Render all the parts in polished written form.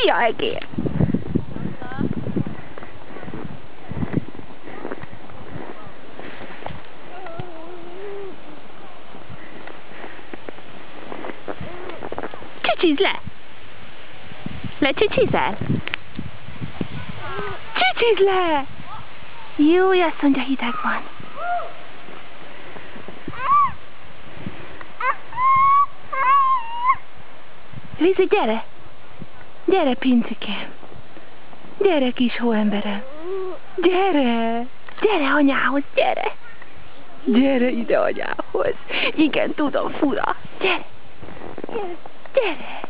Szia, egér! Csicsiz le! Lecsicsizel? Csicsiz le! Jó, azt mondja, hideg van. Lizi, gyere! Gyere, pincikém! Gyere, kis hóemberem! Gyere! Gyere anyához, gyere! Gyere ide anyához! Igen, tudom, fura! Gyere! Gyere!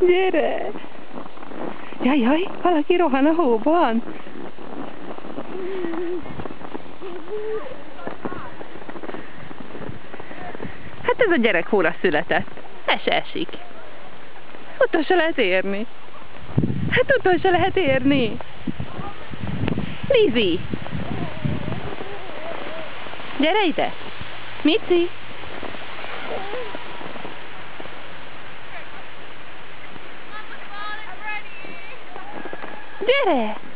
Gyere! Jaj, valaki rohan a hóban! Hát ez a gyerek hóra született. Esik. Utolsó lehet érni. Hát utolsó lehet érni. Lizi! Gyere ide! Mici! Gyere!